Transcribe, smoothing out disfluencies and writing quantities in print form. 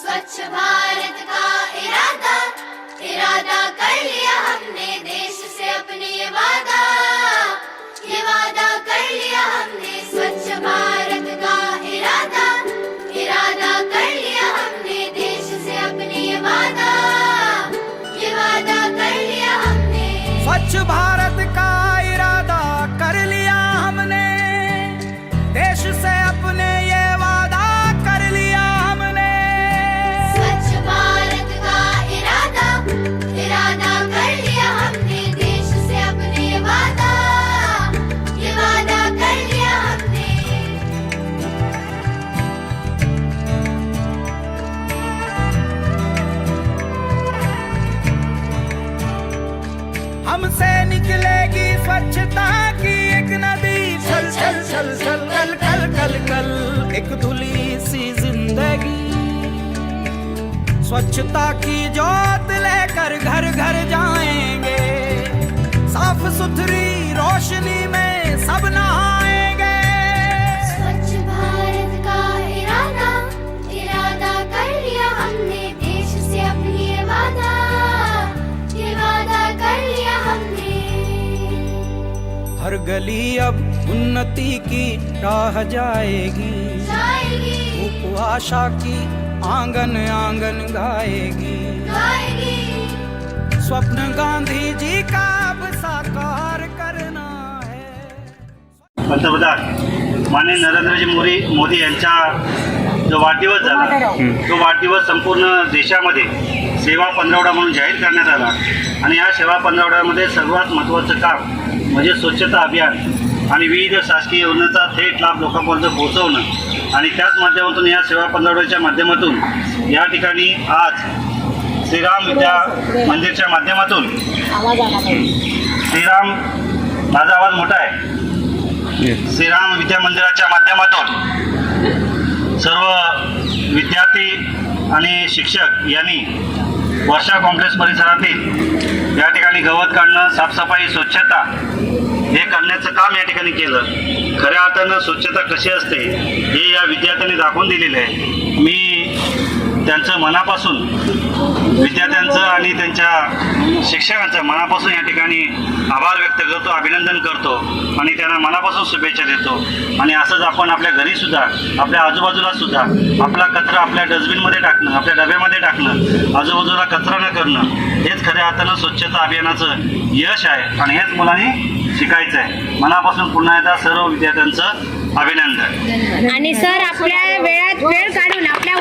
स्वच्छ भारत का इरादा इरादा कर लिया हमने, देश से अपने ये वादा कर लिया हमने। स्वच्छ भारत का इरादा इरादा कर लिया हमने, देश से अपने ये वादा कर लिया हमने। स्वच्छ भारत का इरादा कर लिया हमने, देश से अपने ये वादा कर लिया हमने। स्वच्छ भारत का इरादा इरादा कर लिया हमने, देश से अपने ये वादा कर लिया हमने। हमसे निकलेगी स्वच्छता की एक नदी, छल छल छल छल कल कल कल कल एक धुली सी जिंदगी। स्वच्छता की जोत लेकर घर घर जाएंगे, साफ सुथरी रोशनी में सब नहाएंगे। स्वच्छ भारत का इरादा इरादा कर लिया हमने, देश से अपनी ये वादा कर लिया हमने। हर गली अब उन्नति की राह जाएगी, धूप आशा की आंगन आंगन गाएगी। स्वप्न गांधी जी का अब साकार करना है। पंतप्रधान माननीय नरेंद्रजी मोदी यांचा जो वाढदिवस झाला, तो वाढदिवस संपूर्ण देशामध्ये सेवा पंधरवडा म्हणून जाहीर करण्यात आला। आणि या सेवा पंधरवड्यामध्ये सर्वात महत्त्वाचं काम म्हणजे स्वच्छता अभियान आणि विविध शासकीय योजनेचा थेट लाभ लोकांपर्यंत पोहोचवणं। आणि त्याच माध्यमातून या सेवा पंधरवड्याच्या माध्यमातून या ठिकाणी आज श्रीराम विद्या मंदिरच्या माध्यमातून माझा आवाज मोठा आहे, श्रीराम विद्या मंदिराच्या माध्यमातून सर्व विद्यार्थी आणि शिक्षक यांनी वर्षा कॉम्प्लेक्स परिसरातील या ठिकाणी गवत काढणं, साफसफाई, स्वच्छता हे करण्याचं काम या ठिकाणी केलं। खऱ्या अर्थानं स्वच्छता कशी असते हे या विद्यार्थ्यांनी दाखवून दिलेलं आहे। मी त्यांचं मनापासून विद्यार्थ्यांचं आणि त्यांच्या शिक्षकांचं मनापासून या ठिकाणी आभार व्यक्त करतो, अभिनंदन करतो आणि त्यांना मनापासून शुभेच्छा देतो। आणि असंच आपण आपल्या घरीसुद्धा, आपल्या आजूबाजूलासुद्धा आपला कचरा आपल्या डस्टबिनमध्ये टाकणं, आपल्या डब्यामध्ये टाकणं, आजूबाजूला कचरा न करणं हेच खऱ्या अर्थानं स्वच्छता अभियानाचं यश आहे आणि हेच मुलांनी शिकायचं आहे। मनापासून पुन्हा एकदा सर्व विद्यार्थ्यांचं अभिनंदन। आणि सर आपल्या वेळ काढून आपल्या